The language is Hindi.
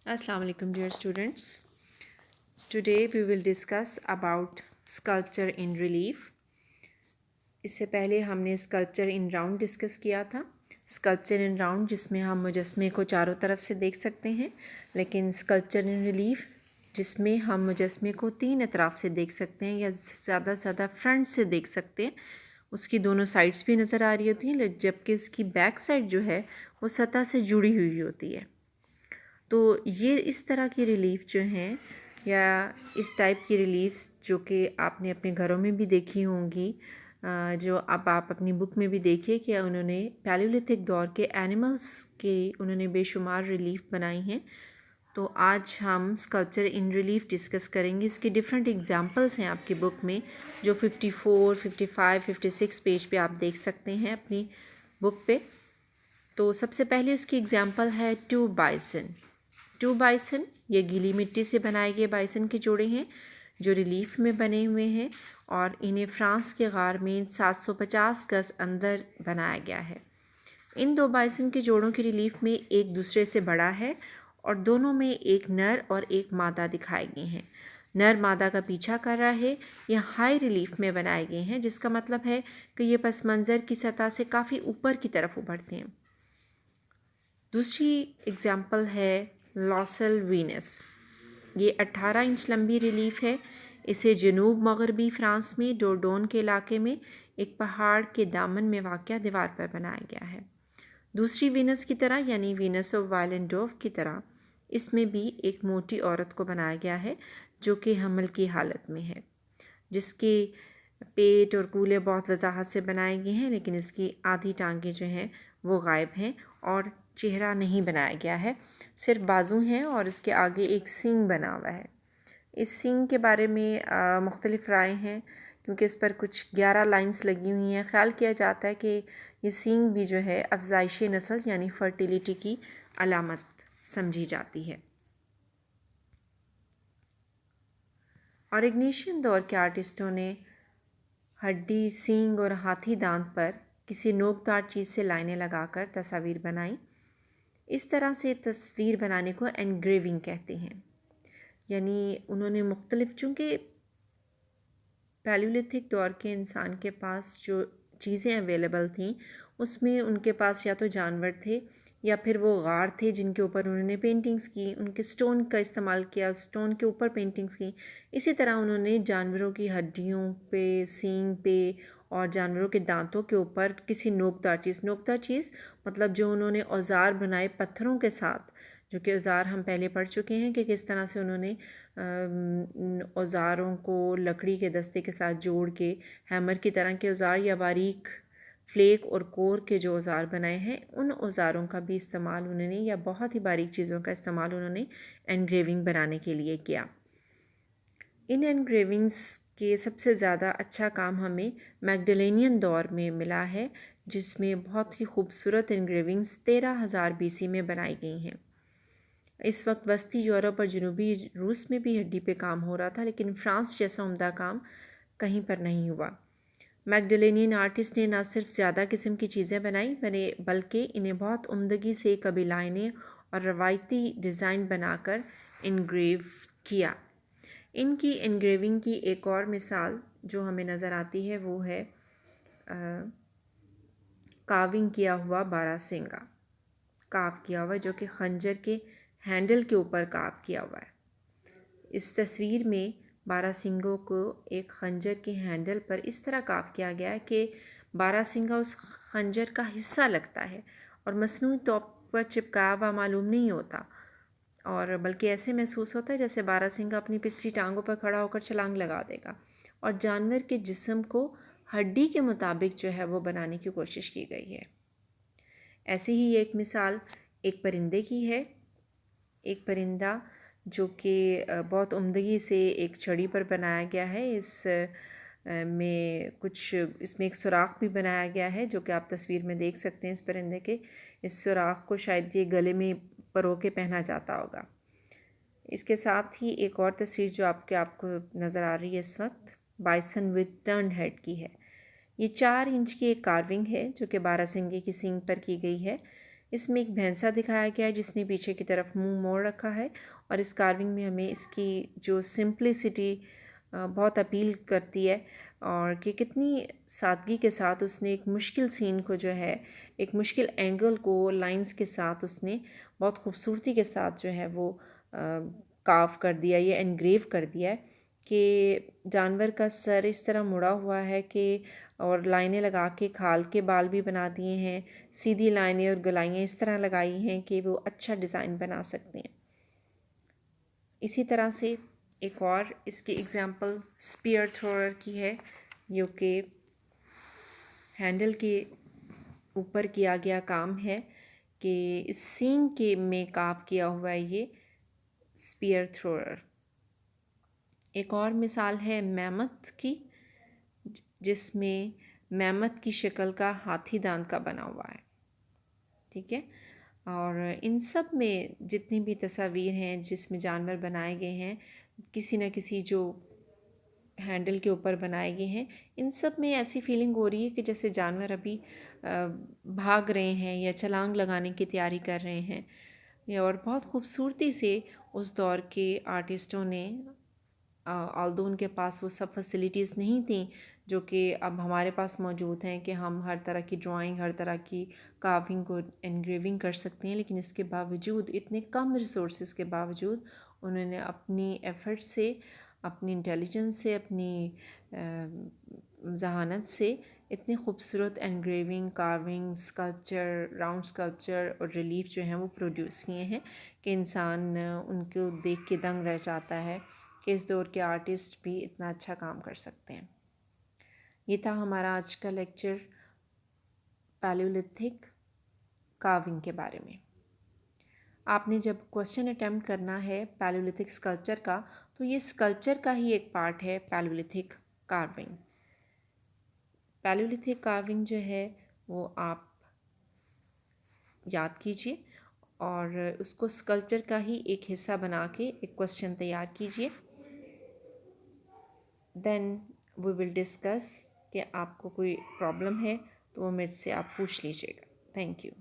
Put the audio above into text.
Assalamu alaikum dear students. Today we will discuss about sculpture in relief. इससे पहले हमने स्कल्पचर इन राउंड डिस्कस किया था। स्कल्पचर इन राउंड जिसमें हम मुजस्मे को चारों तरफ से देख सकते हैं, लेकिन स्कल्पचर इन रिलीफ जिसमें हम मुजस्मे को तीन अतराफ से देख सकते हैं या ज़्यादा से ज़्यादा फ्रंट से देख सकते हैं। उसकी दोनों साइड्स भी नज़र आ रही होती हैं, जबकि उसकी बैक साइड जो है वो सतह से जुड़ी हुई होती है। तो ये इस तरह की रिलीफ जो हैं या इस टाइप की रिलीफ जो कि आपने अपने घरों में भी देखी होंगी, जो अब आप अपनी बुक में भी देखिए कि उन्होंने पैलियोलिथिक दौर के एनिमल्स के उन्होंने बेशुमार रिलीफ बनाई हैं। तो आज हम स्कल्पचर इन रिलीफ डिस्कस करेंगे। उसकी डिफरेंट एग्जांपल्स हैं आपकी बुक में, जो 54, 55, 56 पेज पे आप देख सकते हैं अपनी बुक पे। तो सबसे पहले उसकी एग्जांपल है टू बाइसन। ये गीली मिट्टी से बनाए गए बाइसन के जोड़े हैं जो रिलीफ में बने हुए हैं और इन्हें फ्रांस के गार में 750 गज अंदर बनाया गया है। इन दो बाइसन के जोड़ों की रिलीफ में एक दूसरे से बड़ा है और दोनों में एक नर और एक मादा दिखाए गए हैं। नर मादा का पीछा कर रहा है। ये हाई रिलीफ में बनाए गए हैं, जिसका मतलब है कि ये पस मंज़र की सतह से काफ़ी ऊपर की तरफ उभरते हैं। दूसरी एग्जाम्पल है लॉसल वीनस। ये 18 इंच लंबी रिलीफ है। इसे जनूब मगरबी फ्रांस में डोरडोन के इलाके में एक पहाड़ के दामन में वाक़या दीवार पर बनाया गया है। दूसरी वीनस की तरह यानी वीनस ऑफ वाइलेंडोफ की तरह इसमें भी एक मोटी औरत को बनाया गया है जो कि हमल की हालत में है, जिसके पेट और कूल्हे बहुत वजाहत से बनाए गए हैं, लेकिन इसकी आधी टांगें जो हैं वो गायब हैं और चेहरा नहीं बनाया गया है, सिर्फ बाजू हैं और इसके आगे एक सींग बना हुआ है। इस सींग के बारे में मुख्तलिफ राय हैं, क्योंकि इस पर कुछ 11 लाइंस लगी हुई हैं। ख्याल किया जाता है कि ये सींग भी जो है अफजाइश नस्ल यानी फर्टिलिटी की अलामत समझी जाती है। और इग्निशियन दौर के आर्टिस्टों ने हड्डी, सींग और हाथी दांत पर किसी नोकदार चीज़ से लाइनें लगाकर तस्वीर बनाई। इस तरह से तस्वीर बनाने को एनग्रेविंग कहते हैं। यानी उन्होंने मुख्तलिफ, चूँकि पैलियोलिथिक दौर के इंसान के पास जो चीज़ें अवेलेबल थीं उसमें उनके पास या तो जानवर थे या फिर वो गार थे जिनके ऊपर उन्होंने पेंटिंग्स की, उनके स्टोन का इस्तेमाल किया, स्टोन के ऊपर पेंटिंग्स की। इसी तरह उन्होंने जानवरों की हड्डियों पे, सींग पे और जानवरों के दांतों के ऊपर किसी नोकदार चीज़ मतलब जो उन्होंने औज़ार बनाए पत्थरों के साथ, जो कि औज़ार हम पहले पढ़ चुके हैं कि किस तरह से उन्होंने औज़ारों को लकड़ी के दस्ते के साथ जोड़ के हैमर की तरह के औज़ार या बारीक फ्लेक और कोर के जो औज़ार बनाए हैं, उन औज़ारों का भी इस्तेमाल उन्होंने, या बहुत ही बारीक चीज़ों का इस्तेमाल उन्होंने एनग्रेविंग बनाने के लिए किया। इन एनग्रेविंग्स के सबसे ज़्यादा अच्छा काम हमें मैगडलेनियन दौर में मिला है, जिसमें बहुत ही खूबसूरत एनग्रेविंग्स 13,000 BC में बनाई गई हैं। इस वक्त वस्ती यूरोप और जनूबी रूस में भी हड्डी पे काम हो रहा था, लेकिन फ्रांस जैसा उम्दा काम कहीं पर नहीं हुआ। मैगडलेनियन आर्टिस्ट ने न सिर्फ ज़्यादा किस्म की चीज़ें बनाई बल्कि इन्हें बहुत उम्दगी से कभी लाइनें और रवायती डिज़ाइन बनाकर इनग्रेव किया। इनकी इनग्रेविंग की एक और मिसाल जो हमें नज़र आती है वो है काविंग किया हुआ बारासिंगा, काव किया हुआ, जो कि खंजर के हैंडल के ऊपर काव किया हुआ है। इस तस्वीर में बारासिंगों को एक खंजर के हैंडल पर इस तरह काव किया गया है कि बारासिंगा उस खंजर का हिस्सा लगता है और मसनूई तौर पर चिपकाया हुआ मालूम नहीं होता, और बल्कि ऐसे महसूस होता है जैसे बारासिंगा अपनी पिछली टांगों पर खड़ा होकर छलांग लगा देगा। और जानवर के जिस्म को हड्डी के मुताबिक जो है वो बनाने की कोशिश की गई है। ऐसी ही एक मिसाल एक परिंदे की है। एक परिंदा जो कि बहुत उम्दगी से एक छड़ी पर बनाया गया है। इसमें एक सुराख भी बनाया गया है, जो कि आप तस्वीर में देख सकते हैं। इस परिंदे के इस सुराख को शायद ये गले में परो के पहना जाता होगा। इसके साथ ही एक और तस्वीर जो आपको नज़र आ रही है इस वक्त, बाइसन विद टर्न हेड की है। ये 4 इंच की एक कार्विंग है जो कि बारासिंगे की सींग पर की गई है। इसमें एक भैंसा दिखाया गया है जिसने पीछे की तरफ मुंह मोड़ रखा है, और इस कार्विंग में हमें इसकी जो सिंप्लिसिटी बहुत अपील करती है, और कि कितनी सादगी के साथ उसने एक मुश्किल सीन को जो है, एक मुश्किल एंगल को लाइंस के साथ उसने बहुत खूबसूरती के साथ जो है वो कार्व कर दिया, या एनग्रेव कर दिया है कि जानवर का सर इस तरह मुड़ा हुआ है कि, और लाइनें लगा के खाल के बाल भी बना दिए हैं, सीधी लाइनें और गोलाइयाँ इस तरह लगाई हैं कि वो अच्छा डिज़ाइन बना सकते हैं। इसी तरह से एक और इसकी एग्जांपल स्पीयर थ्रोअर की है, जो कि हैंडल के ऊपर किया गया काम है कि इस सींग के में कार्व किया हुआ है ये स्पीयर थ्रोअर। एक और मिसाल है मैमथ की, जिसमें मैमथ की शक्ल का हाथी दांत का बना हुआ है। ठीक है, और इन सब में जितनी भी तस्वीर हैं जिसमें जानवर बनाए गए हैं, किसी न किसी जो हैंडल के ऊपर बनाए गए हैं, इन सब में ऐसी फीलिंग हो रही है कि जैसे जानवर अभी भाग रहे हैं या छलांग लगाने की तैयारी कर रहे हैं। और बहुत खूबसूरती से उस दौर के आर्टिस्टों ने, ऑल्दो उनके पास वो सब फैसिलिटीज़ नहीं थी जो कि अब हमारे पास मौजूद हैं कि हम हर तरह की ड्राइंग, हर तरह की कार्विंग को एनग्रेविंग कर सकते हैं, लेकिन इसके बावजूद, इतने कम रिसोर्सेज के बावजूद, उन्होंने अपनी एफ़र्ट से, अपनी इंटेलिजेंस से, अपनी जहानत से इतनी खूबसूरत engraving, carving, sculpture, round sculpture और रिलीफ जो हैं वो प्रोड्यूस किए हैं कि इंसान उनको देख के दंग रह जाता है कि इस दौर के आर्टिस्ट भी इतना अच्छा काम कर सकते हैं। ये था हमारा आज का लेक्चर पैलियोलिथिक कार्विंग के बारे में। आपने जब क्वेश्चन अटेम्प्ट करना है पैलियोलिथिक स्कल्पचर का, तो ये स्कल्पचर का ही एक पार्ट है पैलियोलिथिक कार्विंग। पैलियोलिथिक कार्विंग जो है वो आप याद कीजिए और उसको स्कल्पचर का ही एक हिस्सा बना के एक क्वेश्चन तैयार कीजिए। देन वी विल डिस्कस कि आपको कोई प्रॉब्लम है तो वो मेरे से आप पूछ लीजिएगा। Thank you.